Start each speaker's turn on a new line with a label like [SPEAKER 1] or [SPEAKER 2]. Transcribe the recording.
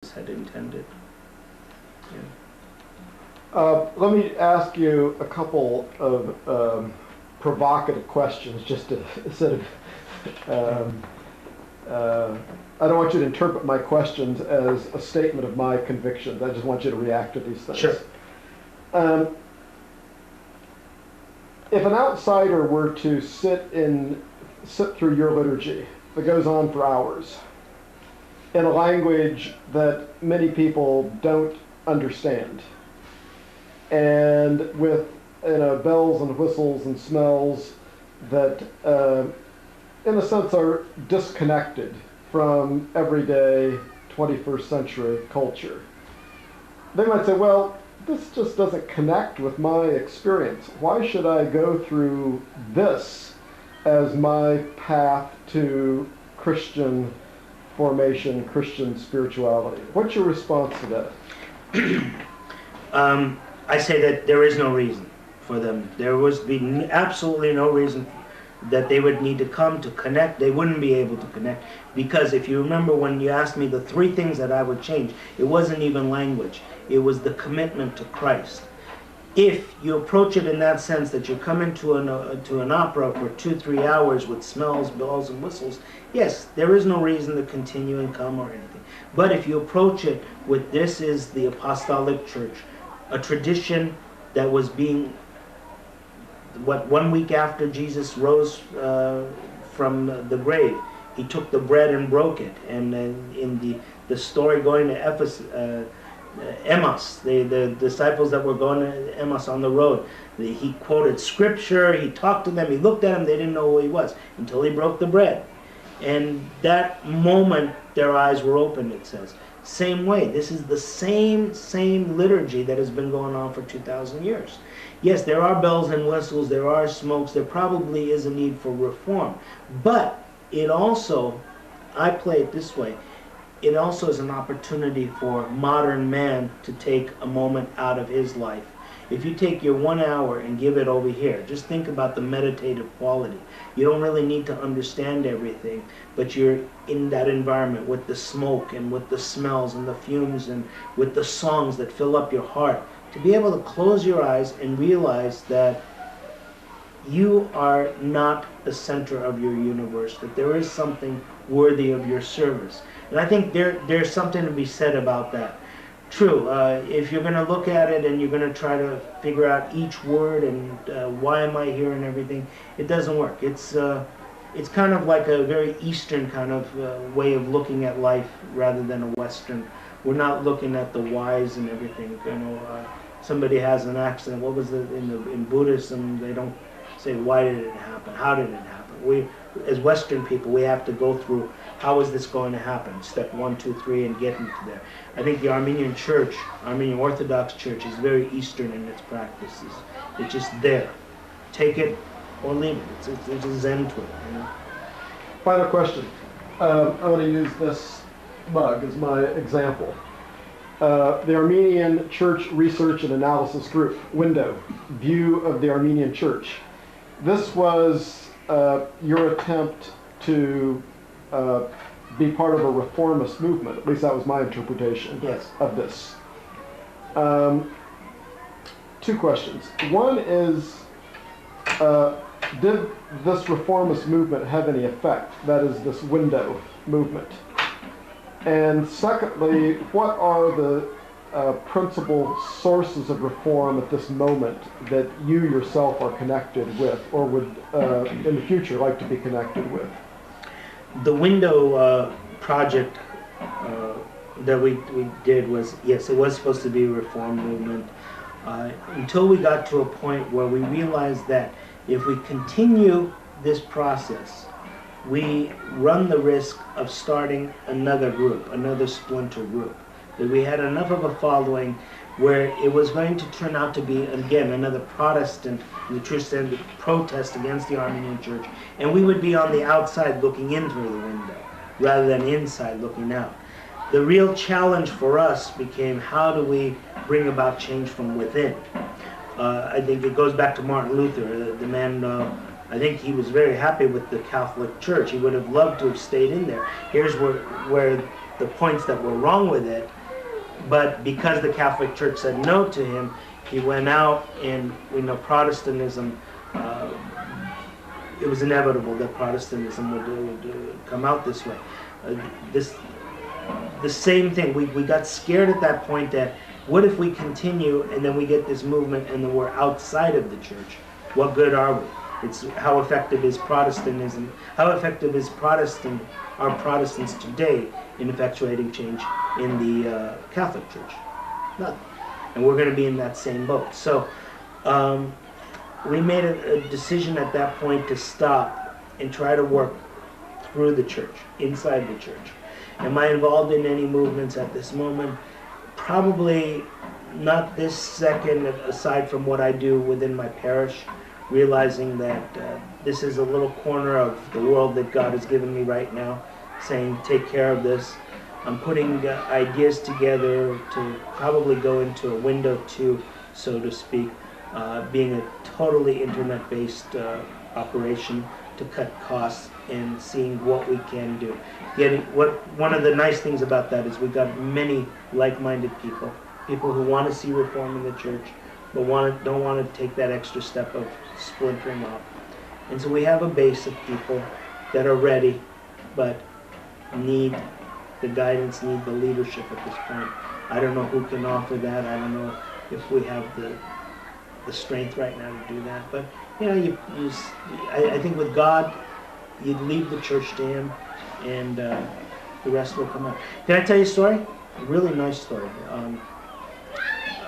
[SPEAKER 1] had intended.
[SPEAKER 2] Let me ask you a couple of provocative questions, just to sort of. I don't want you to interpret my questions as a statement of my convictions. I just want you to react to these things.
[SPEAKER 1] Sure.
[SPEAKER 2] If an outsider were to sit through your liturgy that goes on for hours in a language that many people don't understand, and with bells and whistles and smells that in a sense are disconnected from everyday 21st century culture, they might say, well, this just doesn't connect with my experience. Why should I go through this as my path to Christian formation, Christian spirituality? What's your response to
[SPEAKER 1] that? I say that there is no reason for them. There would be absolutely no reason that they would need to come to connect. They wouldn't be able to connect, because if you remember when you asked me the three things that I would change, it wasn't even language. It was the commitment to Christ. If you approach it in that sense, that you're coming to an opera for 2-3 hours with smells, bells, and whistles, yes, there is no reason to continue and come or anything. But if you approach it with, this is the apostolic church, a tradition that was being, 1 week after Jesus rose from the grave, he took the bread and broke it. And in the story going to Emmaus, the disciples that were going to Emmaus on the road, he quoted scripture, he talked to them, he looked at them, they didn't know who he was until he broke the bread. And that moment their eyes were opened, it says. Same way, this is the same liturgy that has been going on for 2,000 years. Yes, there are bells and whistles, there are smokes, there probably is a need for reform. But it also, I play it this way, it also is an opportunity for modern man to take a moment out of his life. If you take your 1 hour and give it over here, just think about the meditative quality. You don't really need to understand everything, but you're in that environment with the smoke and with the smells and the fumes and with the songs that fill up your heart. To be able to close your eyes and realize that you are not the center of your universe, that there is something worthy of your service. And I think there's something to be said about that. True, if you're going to look at it and you're going to try to figure out each word and why am I here and everything, it doesn't work. It's kind of like a very Eastern kind of way of looking at life rather than a Western. We're not looking at the whys and everything. Somebody has an accident. What was it in Buddhism? They don't say why did it happen, how did it happen. We, as Western people, we have to go through how is this going to happen, step 1, 2, 3, and get into there. I think the Armenian Church, Armenian Orthodox Church, is very Eastern in its practices. It's just there. Take it or leave it. There's a zen to it.
[SPEAKER 2] Final question. I'm going to use this mug as my example. The Armenian Church Research and Analysis Group, window, view of the Armenian Church. This was your attempt to be part of a reformist movement. At least that was my interpretation of this. 2 questions. One is, did this reformist movement have any effect? That is, this window movement. And secondly, what are the principal sources of reform at this moment that you yourself are connected with, or would in the future like to be connected with?
[SPEAKER 1] The window project that we did was, yes, it was supposed to be a reform movement, until we got to a point where we realized that if we continue this process, we run the risk of starting another group, another splinter group. That we had enough of a following where it was going to turn out to be, again, another Protestant, the church said, protest against the Armenian Church, and we would be on the outside looking in through the window, rather than inside looking out. The real challenge for us became, how do we bring about change from within? I think it goes back to Martin Luther, the man, I think he was very happy with the Catholic Church. He would have loved to have stayed in there. Here's where the points that were wrong with it, but because the Catholic Church said no to him, he went out, and we know Protestantism, it was inevitable that Protestantism would come out this way. The same thing, we got scared at that point that what if we continue and then we get this movement and then we're outside of the church? What good are we? It's how effective is Protestantism? How effective is are Protestants today in effectuating change in the Catholic Church? Nothing. And we're going to be in that same boat. So we made a decision at that point to stop and try to work through the church, inside the church. Am I involved in any movements at this moment? Probably not this second, aside from what I do within my parish, realizing that this is a little corner of the world that God has given me right now, saying, take care of this. I'm putting ideas together to probably go into a window two, so to speak, being a totally internet-based operation to cut costs and seeing what we can do. One of the nice things about that is we've got many like-minded people who want to see reform in the church, but don't want to take that extra step of splintering off. And so we have a base of people that are ready, but need the guidance, need the leadership at this point. I don't know who can offer that. I don't know if we have the strength right now to do that. But I think with God, you leave the church to Him, and the rest will come out. Can I tell you a story? A really nice story.